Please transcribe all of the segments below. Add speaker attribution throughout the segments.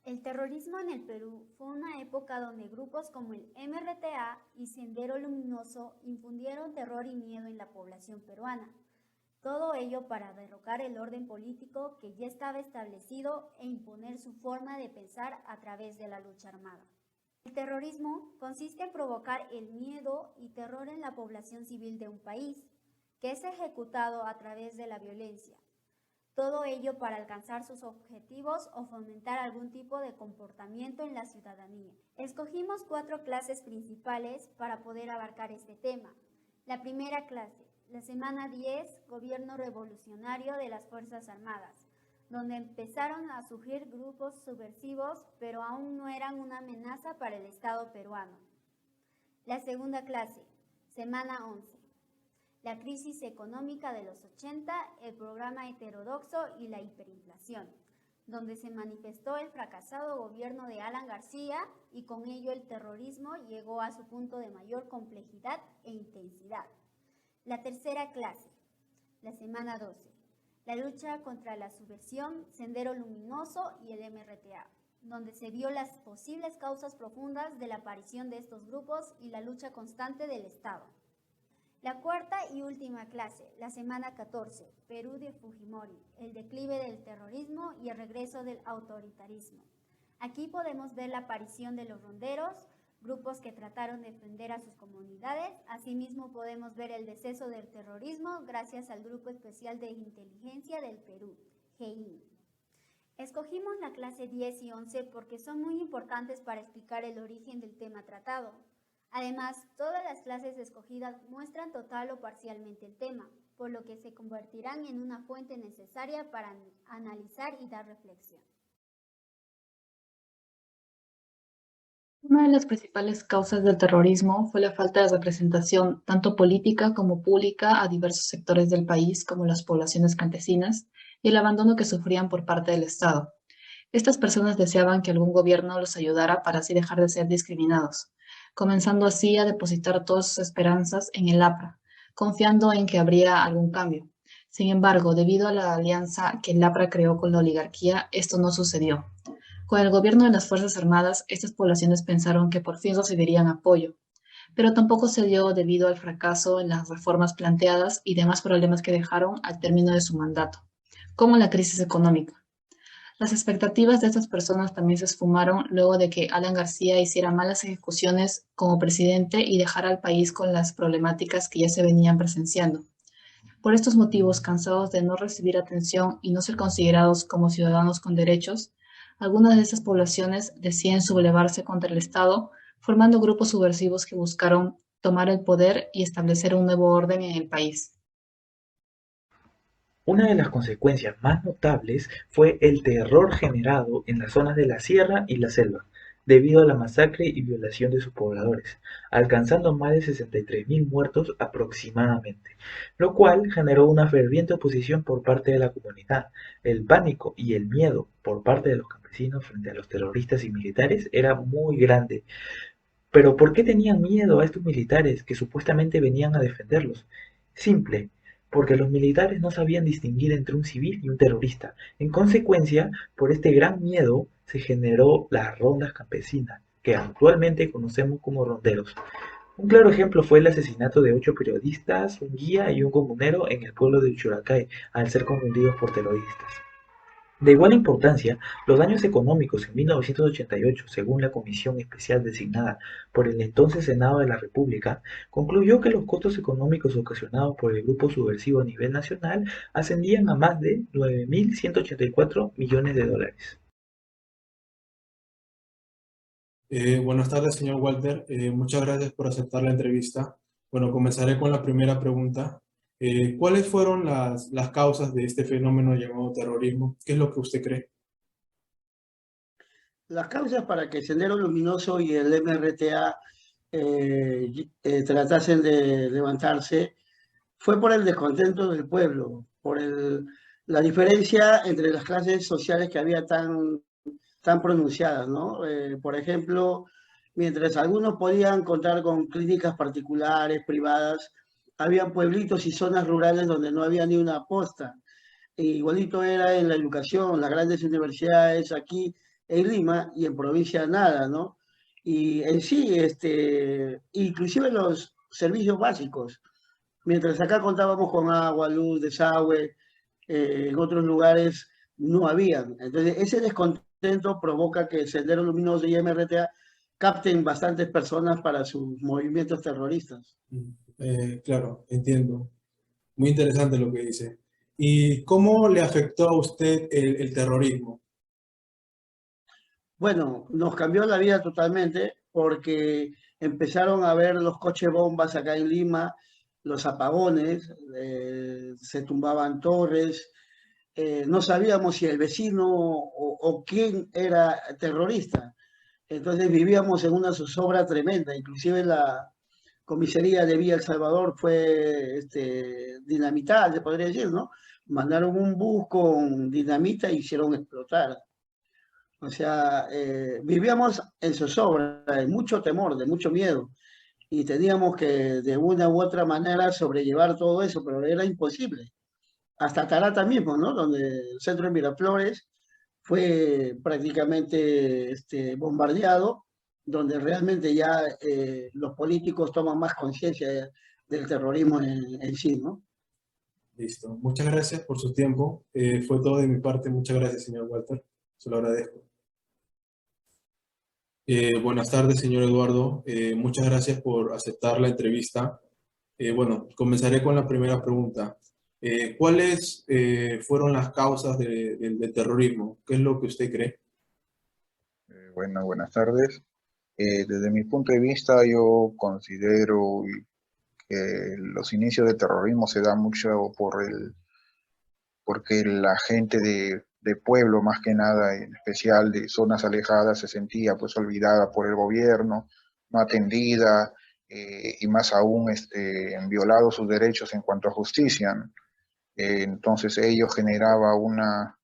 Speaker 1: El terrorismo en el Perú fue una época donde grupos como el MRTA y Sendero Luminoso infundieron terror y miedo en la población peruana. Todo ello para derrocar el orden político que ya estaba establecido e imponer su forma de pensar a través de la lucha armada. El terrorismo consiste en provocar el miedo y terror en la población civil de un país, que es ejecutado a través de la violencia. Todo ello para alcanzar sus objetivos o fomentar algún tipo de comportamiento en la ciudadanía. Escogimos 4 clases principales para poder abarcar este tema. La primera clase, la semana 10, Gobierno Revolucionario de las Fuerzas Armadas, donde empezaron a surgir grupos subversivos, pero aún no eran una amenaza para el Estado peruano. La segunda clase, semana 11, la crisis económica de los 80, el programa heterodoxo y la hiperinflación, donde se manifestó el fracasado gobierno de Alan García y con ello el terrorismo llegó a su punto de mayor complejidad e intensidad. La tercera clase, la semana 12, la lucha contra la subversión, Sendero Luminoso y el MRTA, donde se vio las posibles causas profundas de la aparición de estos grupos y la lucha constante del Estado. La cuarta y última clase, la semana 14, Perú de Fujimori, el declive del terrorismo y el regreso del autoritarismo. Aquí podemos ver la aparición de los ronderos, grupos que trataron de defender a sus comunidades. Asimismo podemos ver el deceso del terrorismo gracias al Grupo Especial de Inteligencia del Perú, GEIN. Escogimos la clase 10 y 11 porque son muy importantes para explicar el origen del tema tratado. Además, todas las clases escogidas muestran total o parcialmente el tema, por lo que se convertirán en una fuente necesaria para analizar y dar reflexión.
Speaker 2: Una de las principales causas del terrorismo fue la falta de representación, tanto política como pública, a diversos sectores del país, como las poblaciones campesinas, y el abandono que sufrían por parte del Estado. Estas personas deseaban que algún gobierno los ayudara para así dejar de ser discriminados, comenzando así a depositar todas sus esperanzas en el APRA, confiando en que habría algún cambio. Sin embargo, debido a la alianza que el APRA creó con la oligarquía, esto no sucedió. Con el gobierno de las Fuerzas Armadas, estas poblaciones pensaron que por fin recibirían apoyo, pero tampoco se dio debido al fracaso en las reformas planteadas y demás problemas que dejaron al término de su mandato, como la crisis económica. Las expectativas de estas personas también se esfumaron luego de que Alan García hiciera malas ejecuciones como presidente y dejara al país con las problemáticas que ya se venían presenciando. Por estos motivos, cansados de no recibir atención y no ser considerados como ciudadanos con derechos, algunas de estas poblaciones deciden sublevarse contra el Estado, formando grupos subversivos que buscaron tomar el poder y establecer un nuevo orden en el país.
Speaker 3: Una de las consecuencias más notables fue el terror generado en las zonas de la sierra y la selva, debido a la masacre y violación de sus pobladores, alcanzando más de 63.000 muertos aproximadamente, lo cual generó una ferviente oposición por parte de la comunidad. El pánico y el miedo por parte de los campesinos frente a los terroristas y militares era muy grande. Pero ¿por qué tenían miedo a estos militares que supuestamente venían a defenderlos? Simple, porque los militares no sabían distinguir entre un civil y un terrorista. En consecuencia, por este gran miedo se generó las rondas campesinas, que actualmente conocemos como ronderos. Un claro ejemplo fue el asesinato de 8 periodistas, un guía y un comunero en el pueblo de Uchuracay, al ser confundidos por terroristas. De igual importancia, los daños económicos en 1988, según la comisión especial designada por el entonces Senado de la República, concluyó que los costos económicos ocasionados por el grupo subversivo a nivel nacional ascendían a más de 9.184 millones de dólares.
Speaker 4: Buenas tardes, señor Walter. Muchas gracias por aceptar la entrevista. Bueno, comenzaré con la primera pregunta. ¿Cuáles fueron las causas de este fenómeno llamado terrorismo? ¿Qué es lo que usted cree?
Speaker 5: Las causas para que Sendero Luminoso y el MRTA tratasen de levantarse fue por el descontento del pueblo, por la diferencia entre las clases sociales que había tan pronunciadas, ¿no? Por ejemplo, mientras algunos podían contar con clínicas particulares, privadas, había pueblitos y zonas rurales donde no había ni una posta. E igualito era en la educación, las grandes universidades aquí en Lima y en provincia nada, ¿no? Y en sí, inclusive los servicios básicos, mientras acá contábamos con agua, luz, desagüe, en otros lugares no habían. Entonces, ese descontento provoca que Sendero Luminoso y MRTA capten bastantes personas para sus movimientos terroristas.
Speaker 4: Claro, entiendo. Muy interesante lo que dice. ¿Y cómo le afectó a usted el terrorismo?
Speaker 5: Bueno, nos cambió la vida totalmente porque empezaron a ver los coches bombas acá en Lima, los apagones, se tumbaban torres, no sabíamos si el vecino o quién era terrorista. Entonces vivíamos en una zozobra tremenda, inclusive la comisaría de Villa El Salvador fue dinamitada, se podría decir, ¿no? Mandaron un bus con dinamita e hicieron explotar. O sea, vivíamos en zozobra, de mucho temor, de mucho miedo, y teníamos que de una u otra manera sobrellevar todo eso, pero era imposible. Hasta Tarata mismo, ¿no? Donde el centro de Miraflores fue prácticamente bombardeado, donde realmente ya los políticos toman más conciencia del terrorismo en sí, ¿no?
Speaker 4: Listo. Muchas gracias por su tiempo. Fue todo de mi parte. Muchas gracias, señor Walter. Se lo agradezco. Buenas tardes, señor Eduardo. Muchas gracias por aceptar la entrevista. Bueno, comenzaré con la primera pregunta. ¿Cuáles fueron las causas del terrorismo? ¿Qué es lo que usted cree?
Speaker 6: Bueno, buenas tardes. Desde mi punto de vista, yo considero que los inicios del terrorismo se dan mucho porque la gente de pueblo, más que nada, en especial de zonas alejadas, se sentía pues olvidada por el gobierno, no atendida, y más aún violados sus derechos en cuanto a justicia, ¿no? Entonces ello generaba una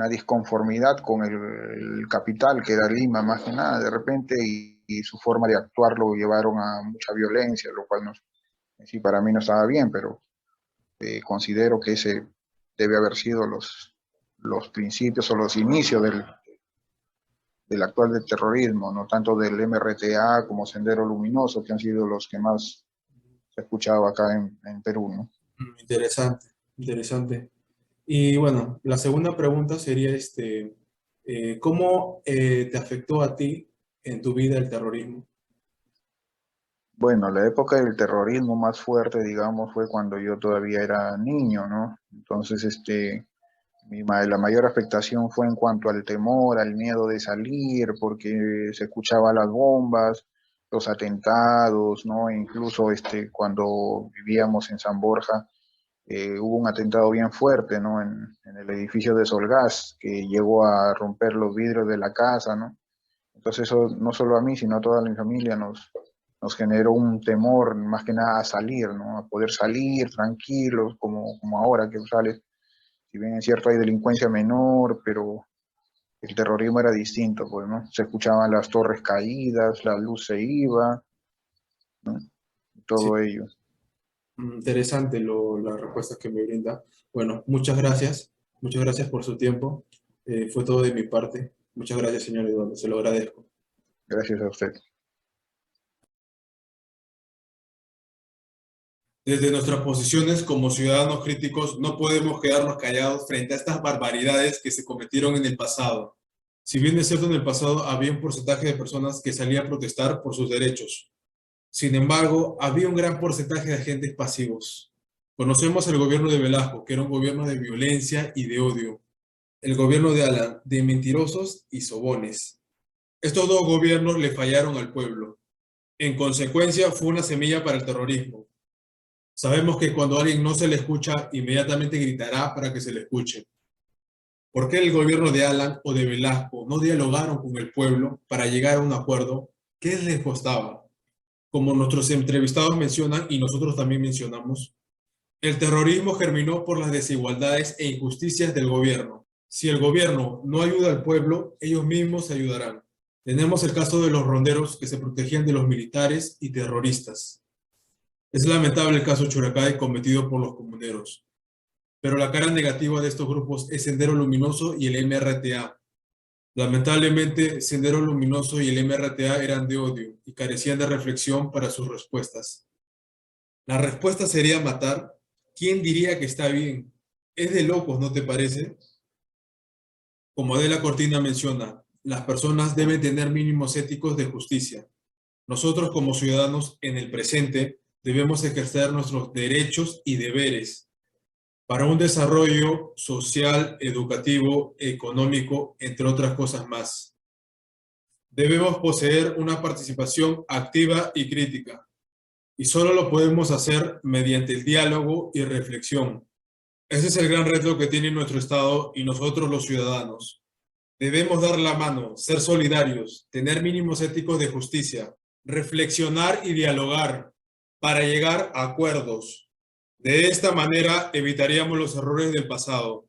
Speaker 6: disconformidad con el capital, que era Lima, más que nada, de repente, y su forma de actuar lo llevaron a mucha violencia, lo cual sí, para mí no estaba bien, pero considero que ese debe haber sido los principios o los inicios del actual del terrorismo, no tanto del MRTA como Sendero Luminoso, que han sido los que más se ha escuchado acá en Perú, ¿no?
Speaker 4: Interesante, interesante. Y bueno, la segunda pregunta sería, ¿cómo te afectó a ti en tu vida el terrorismo?
Speaker 6: Bueno, la época del terrorismo más fuerte, digamos, fue cuando yo todavía era niño, ¿no? Entonces, la mayor afectación fue en cuanto al temor, al miedo de salir, porque se escuchaban las bombas, los atentados, ¿no? E incluso cuando vivíamos en San Borja, hubo un atentado bien fuerte, ¿no? En el edificio de Solgas, que llegó a romper los vidrios de la casa, ¿no? Entonces eso no solo a mí, sino a toda mi familia nos generó un temor, más que nada a salir, ¿no? A poder salir tranquilos, como ahora que sales. Si bien es cierto hay delincuencia menor, pero el terrorismo era distinto, pues, ¿no? Se escuchaban las torres caídas, la luz se iba, ¿no?
Speaker 4: Sí,
Speaker 6: Todo ello.
Speaker 4: interesante las respuestas que me brinda. Bueno, muchas gracias por su tiempo. Fue todo de mi parte. Muchas gracias, señor Eduardo, se lo agradezco.
Speaker 6: Gracias a usted.
Speaker 4: Desde nuestras posiciones como ciudadanos críticos no podemos quedarnos callados frente a estas barbaridades que se cometieron en el pasado. Si bien es cierto, en el pasado había un porcentaje de personas que salía a protestar por sus derechos. Sin embargo, había un gran porcentaje de agentes pasivos. Conocemos el gobierno de Velasco, que era un gobierno de violencia y de odio. El gobierno de Alan, de mentirosos y sobones. Estos dos gobiernos le fallaron al pueblo. En consecuencia, fue una semilla para el terrorismo. Sabemos que cuando a alguien no se le escucha, inmediatamente gritará para que se le escuche. ¿Por qué el gobierno de Alan o de Velasco no dialogaron con el pueblo para llegar a un acuerdo? ¿Qué les costaba? Como nuestros entrevistados mencionan y nosotros también mencionamos, el terrorismo germinó por las desigualdades e injusticias del gobierno. Si el gobierno no ayuda al pueblo, ellos mismos se ayudarán. Tenemos el caso de los ronderos que se protegían de los militares y terroristas. Es lamentable el caso Churacay cometido por los comuneros. Pero la cara negativa de estos grupos es Sendero Luminoso y el MRTA. Lamentablemente, Sendero Luminoso y el MRTA eran de odio y carecían de reflexión para sus respuestas. La respuesta sería matar. ¿Quién diría que está bien? Es de locos, ¿no te parece? Como Adela Cortina menciona, las personas deben tener mínimos éticos de justicia. Nosotros como ciudadanos en el presente debemos ejercer nuestros derechos y deberes para un desarrollo social, educativo, económico, entre otras cosas más. Debemos poseer una participación activa y crítica, y solo lo podemos hacer mediante el diálogo y reflexión. Ese es el gran reto que tiene nuestro Estado y nosotros los ciudadanos. Debemos dar la mano, ser solidarios, tener mínimos éticos de justicia, reflexionar y dialogar para llegar a acuerdos. De esta manera evitaríamos los errores del pasado